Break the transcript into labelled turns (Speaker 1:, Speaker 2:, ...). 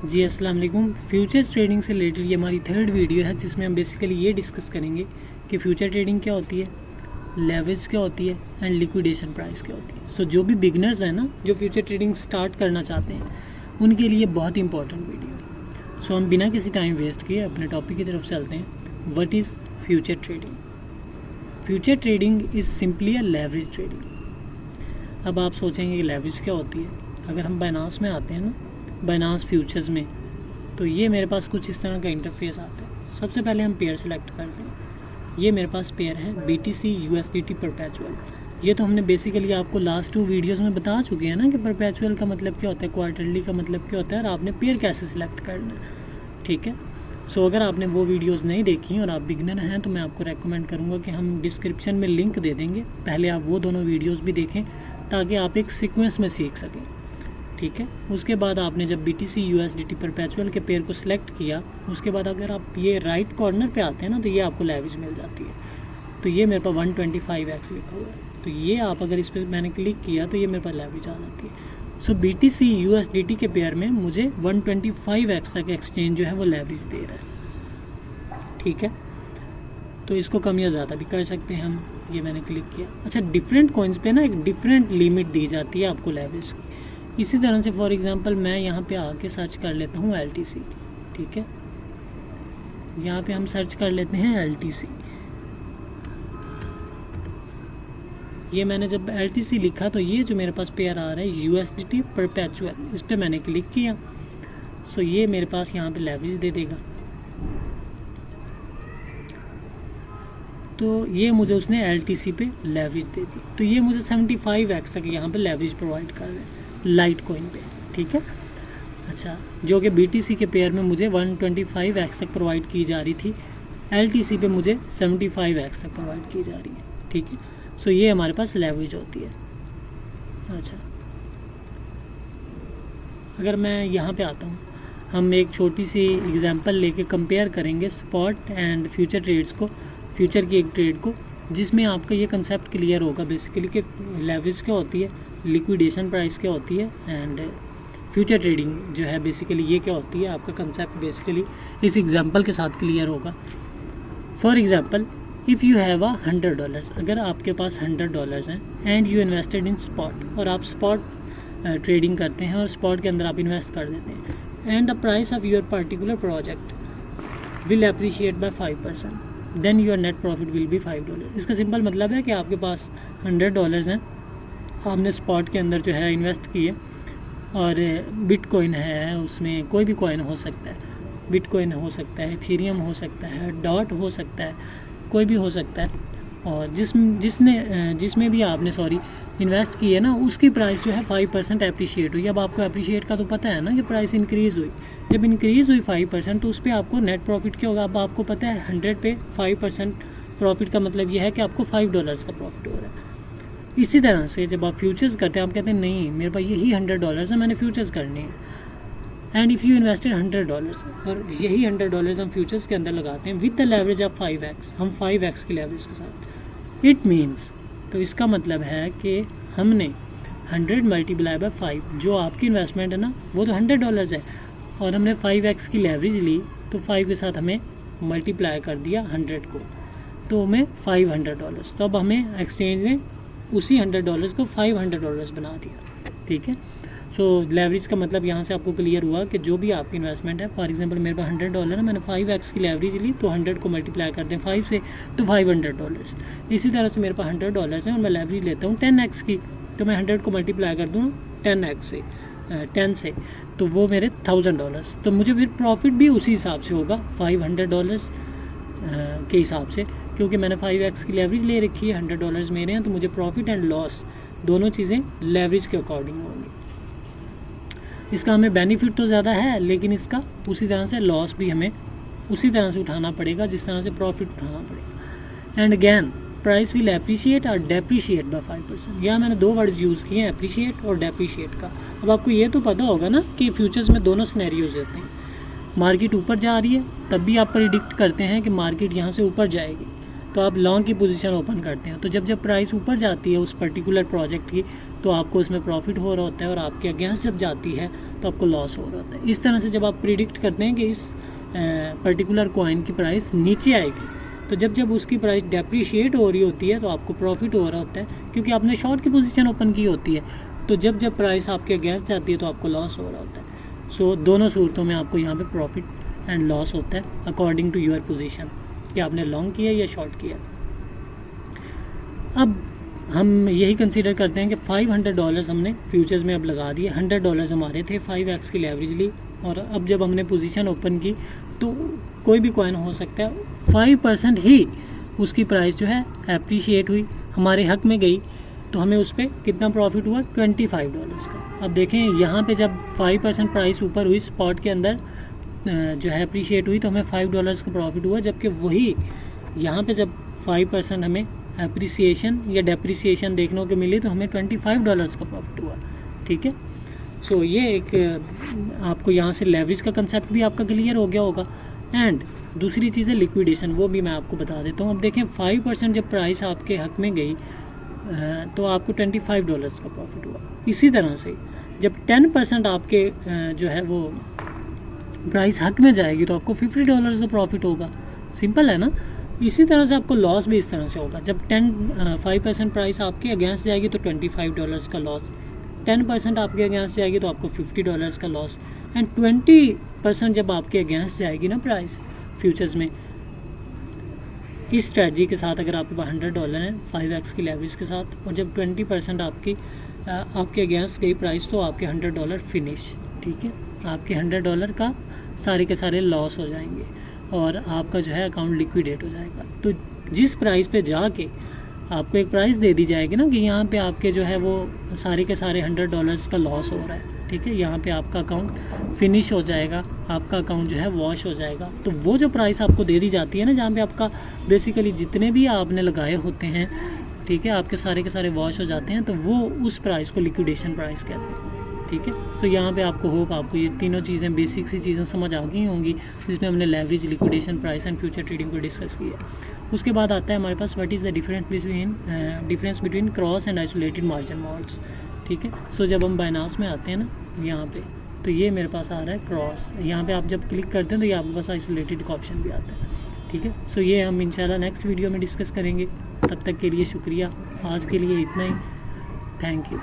Speaker 1: जी अस्सलाम वालेकुम। Futures trading से रिलेटेड ये हमारी थर्ड वीडियो है जिसमें हम बेसिकली ये डिस्कस करेंगे कि फ्यूचर ट्रेडिंग क्या होती है, लेवरेज क्या होती है एंड लिक्विडेशन प्राइस क्या होती है। सो जो भी बिगनर्स हैं ना, जो फ्यूचर ट्रेडिंग स्टार्ट करना चाहते हैं, उनके लिए बहुत इंपॉर्टेंट वीडियो है। सो हम बिना किसी टाइम वेस्ट किए अपने टॉपिक की तरफ चलते हैं। What is future trading? Future trading is simply a leverage trading. अब आप सोचेंगे कि लेवरेज क्या होती है। अगर हम बाइनांस में आते हैं ना, बाइनांस फ्यूचर्स में, तो ये मेरे पास कुछ इस तरह का इंटरफेस आता है। सबसे पहले हम पेयर सेलेक्ट करते हैं। ये मेरे पास पेयर है BTC USDT परपेचुअल। ये तो हमने बेसिकली आपको लास्ट 2 वीडियोस में बता चुके हैं ना कि परपेचुअल का मतलब क्या होता है, क्वार्टरली का मतलब क्या होता है, और आपने पेयर कैसे सिलेक्ट करना है। ठीक है। सो अगर आपने वो वीडियोस नहीं देखी और आप बिगनर हैं तो मैं आपको रेकमेंड करूँगा कि हम डिस्क्रिप्शन में लिंक दे देंगे, पहले आप वो दोनों वीडियोज़ भी देखें ताकि आप एक सीक्वेंस में सीख सकें। ठीक है। उसके बाद आपने जब BTC USDT परपेचुअल के पेयर को सिलेक्ट किया, उसके बाद अगर आप ये राइट कॉर्नर पे आते हैं ना, तो ये आपको लेवरेज मिल जाती है। तो ये मेरे पास 125x लिखा हुआ है, तो ये आप अगर इस पर मैंने क्लिक किया तो ये मेरे पास लेवरेज आ जाती है। सो BTC USDT के पेयर में मुझे 125x तक एक्सचेंज जो है वो लेवरेज दे रहा है। ठीक है। तो इसको कम या ज़्यादा भी कर सकते हैं हम। ये मैंने क्लिक किया। अच्छा, डिफरेंट कॉइन्स पे ना एक डिफरेंट लिमिट दी जाती है आपको लेवरेज की। इसी तरह से फॉर एग्जांपल मैं यहाँ पे आके सर्च कर लेता हूँ LTC। ठीक है। यहाँ पे हम सर्च कर लेते हैं LTC। ये मैंने जब LTC लिखा तो ये जो मेरे पास पेयर आ रहा है USDT परपेचुअल, इस पर मैंने क्लिक किया। सो ये मेरे पास यहाँ पे लेवरेज दे देगा। तो ये मुझे उसने LTC पे लेवरेज दे दी। तो ये मुझे 75x तक यहाँ पे लेवरेज प्रोवाइड कर रहा है लाइट कॉइन पे। ठीक है। अच्छा, जो कि BTC के पेयर में मुझे 125x तक प्रोवाइड की जा रही थी, LTC पे मुझे 75x तक प्रोवाइड की जा रही है। ठीक है। सो ये हमारे पास लेवरेज होती है। अच्छा, अगर मैं यहाँ पे आता हूँ, हम एक छोटी सी एग्जांपल लेके कंपेयर करेंगे स्पॉट एंड फ्यूचर ट्रेड्स को, फ्यूचर की एक ट्रेड को, जिसमें आपका ये कंसेप्ट क्लियर होगा बेसिकली कि लेवरेज क्या होती है, लिक्विडेशन प्राइस क्या होती है, एंड फ्यूचर ट्रेडिंग जो है बेसिकली ये क्या होती है। आपका कंसेप्ट बेसिकली इस एग्जांपल के साथ क्लियर होगा। For example, if you have $100, अगर आपके पास $100 हैं and you invested in spot, और आप स्पॉट ट्रेडिंग करते हैं और स्पॉट के अंदर आप इन्वेस्ट कर देते हैं, and the price of your particular project will appreciate by 5%, then your net profit will be $5। इसका सिंपल मतलब है कि आपके पास $100 हैं, आपने स्पॉट के अंदर जो है इन्वेस्ट किए, और बिटकॉइन है, उसमें कोई भी कॉइन हो सकता है, बिटकॉइन हो सकता है, इथेरियम हो सकता है, डॉट हो सकता है, कोई भी हो सकता है, और जिसमें भी आपने इन्वेस्ट की है ना, उसकी प्राइस जो है 5% अप्रिशिएट हुई। अब आपको अप्रिशिएट का तो पता है ना कि प्राइस इंक्रीज़ हुई। जब इंक्रीज़ हुई 5% तो उस पर आपको नेट प्रॉफिट क्या होगा। अब आपको पता है 100 पे 5% प्रॉफिट का मतलब यह है कि आपको $5 का प्रॉफिट हो रहा है। इसी तरह से जब आप फ्यूचर्स करते हैं, आप कहते हैं नहीं, मेरे पास यही $100 है, मैंने फ्यूचर्स करनी है, एंड इफ़ यू इन्वेस्टेड $100 और यही $100 हम फ्यूचर्स के अंदर लगाते हैं with the leverage of 5x, हम 5x की लेवरेज के साथ, इट मीन्स, तो इसका मतलब है कि हमने 100 मल्टीप्लाई बाय 5, जो आपकी इन्वेस्टमेंट है ना वो तो $100 है, और हमने 5x की लेवरेज ली, तो 5 के साथ हमें मल्टीप्लाई कर दिया 100 को, तो हमें $500। तो अब हमें एक्सचेंज ने उसी $100 को $500 बना दिया। ठीक है। सो लेवरेज का मतलब यहाँ से आपको क्लियर हुआ कि जो भी आपकी इन्वेस्टमेंट है, फॉर एग्जांपल मेरे पास $100 है, मैंने 5x की लेवरेज ली, तो 100 को मल्टीप्लाई कर दें 5 से, तो $500। इसी तरह से मेरे पास $100 है और मैं लेवरेज लेता हूँ 10x की, तो मैं 100 को मल्टीप्लाई कर दूँ 10 से, तो वो मेरे $1000। तो मुझे फिर प्रॉफिट भी उसी हिसाब से होगा $500 के हिसाब से, क्योंकि मैंने 5x की लेवरेज ले रखी है, $100 मेरे हैं, तो मुझे प्रॉफिट एंड लॉस दोनों चीज़ें लेवरेज के अकॉर्डिंग होंगी। इसका हमें बेनिफिट तो ज़्यादा है, लेकिन इसका उसी तरह से लॉस भी हमें उसी तरह से उठाना पड़ेगा जिस तरह से प्रॉफिट उठाना पड़ेगा। And again, price will appreciate और डेप्रिशिएट बाय 5%। यहाँ मैंने 2 वर्ड्स यूज़ किए हैं, अप्रिशिएट और डेप्रिशिएट का। अब आपको ये तो पता होगा ना कि फ्यूचर्स में दोनों सिनेरियोज होते हैं। मार्केट ऊपर जा रही है तब भी आप प्रिडिक्ट करते हैं कि मार्केट यहाँ से ऊपर जाएगी, तो आप लॉन्ग की पोजीशन ओपन करते हैं। तो जब जब प्राइस ऊपर जाती है उस पर्टिकुलर प्रोजेक्ट की तो आपको उसमें प्रॉफिट हो रहा होता है, और आपके अगेंस्ट जब जाती है तो आपको लॉस हो रहा होता है। इस तरह से जब आप प्रिडिक्ट करते हैं कि इस पर्टिकुलर कॉइन की प्राइस नीचे आएगी, तो जब जब उसकी प्राइस डेप्रिशिएट हो रही होती है तो आपको प्रॉफिट हो रहा होता है, क्योंकि आपने शॉर्ट की पोजीशन ओपन की होती है। तो जब जब प्राइस आपके अगेंस्ट जाती है तो आपको लॉस हो रहा होता है। सो दोनों सूरतों में आपको यहाँ पे प्रॉफिट एंड लॉस होता है अकॉर्डिंग टू योर पोजीशन, कि आपने लॉन्ग किया या शॉर्ट किया। अब हम यही कंसीडर करते हैं कि $500 हमने फ्यूचर्स में अब लगा दिए, $100 हमारे थे, 5x की लेवरेज ली, और अब जब हमने पोजीशन ओपन की तो कोई भी कॉइन हो सकता है, 5% ही उसकी प्राइस जो है एप्रिशिएट हुई, हमारे हक में गई, तो हमें उस पर कितना प्रॉफिट हुआ, $25 का। अब देखें यहाँ पे जब 5% प्राइस ऊपर हुई स्पॉट के अंदर जो है अप्रिशिएट हुई, तो हमें $5 का प्रॉफिट हुआ, जबकि वही यहाँ पे जब 5% हमें एप्रिसिएशन या डेप्रिसिएशन देखने को मिली तो हमें $25 का प्रॉफिट हुआ। ठीक है, सो ये एक आपको यहाँ से लेवरेज का कंसेप्ट भी आपका क्लियर हो गया होगा। एंड दूसरी चीज़ है लिक्विडेशन, वो भी मैं आपको बता देता हूँ। अब देखें 5% जब प्राइस आपके हक में गई तो आपको $25 का प्रॉफिट हुआ। इसी तरह से जब 10% आपके जो है वो प्राइस हक में जाएगी तो आपको $50 का प्रॉफिट होगा। सिंपल है ना। इसी तरह से आपको लॉस भी इस तरह से होगा। जब 5% प्राइस आपके अगेंस्ट जाएगी तो $25 का लॉस, 10% आपके अगेंस्ट जाएगी तो आपको $50 का लॉस, एंड 20% जब आपके अगेंस्ट जाएगी ना प्राइस फ्यूचर्स में, इस स्ट्रेटजी के साथ अगर आपके पास $100 है 5x की लेवरेज के साथ, और जब 20% आपके अगेंस्ट गई प्राइस तो आपके $100 फिनिश। ठीक है, आपके $100 का सारे के सारे लॉस हो जाएंगे और आपका जो है अकाउंट लिक्विडेट हो जाएगा। तो जिस प्राइस पे जाके आपको एक प्राइस दे दी जाएगी ना कि यहाँ पे आपके जो है वो सारे के सारे $100 का लॉस हो रहा है, ठीक है, यहाँ पे आपका अकाउंट फिनिश हो जाएगा, आपका अकाउंट जो है वॉश हो जाएगा। तो वो जो प्राइस आपको दे दी जाती है ना, जहाँ पे आपका बेसिकली जितने भी आपने लगाए होते हैं, ठीक है, आपके सारे के सारे वॉश हो जाते हैं, तो वो उस प्राइस को लिक्विडेशन प्राइस कहते हैं। ठीक है, सो यहाँ पे आपको होप आपको ये तीनों चीज़ें बेसिक सी चीज़ें समझ आ गई होंगी, जिसमें हमने leverage, liquidation price and future trading को डिस्कस किया। उसके बाद आता है हमारे पास what is the difference between cross and isolated margin modes. ठीक है, सो जब हम बाइनांस में आते हैं ना यहाँ पे, तो ये मेरे पास आ रहा है क्रॉस, यहाँ पे आप जब क्लिक करते हैं तो ये आपके पास आइसोलेटेड का ऑप्शन भी आता है। ठीक है, सो ये हम इंशाल्लाह नेक्स्ट वीडियो में डिस्कस करेंगे। तब तक के लिए शुक्रिया, आज के लिए इतना ही, थैंक यू।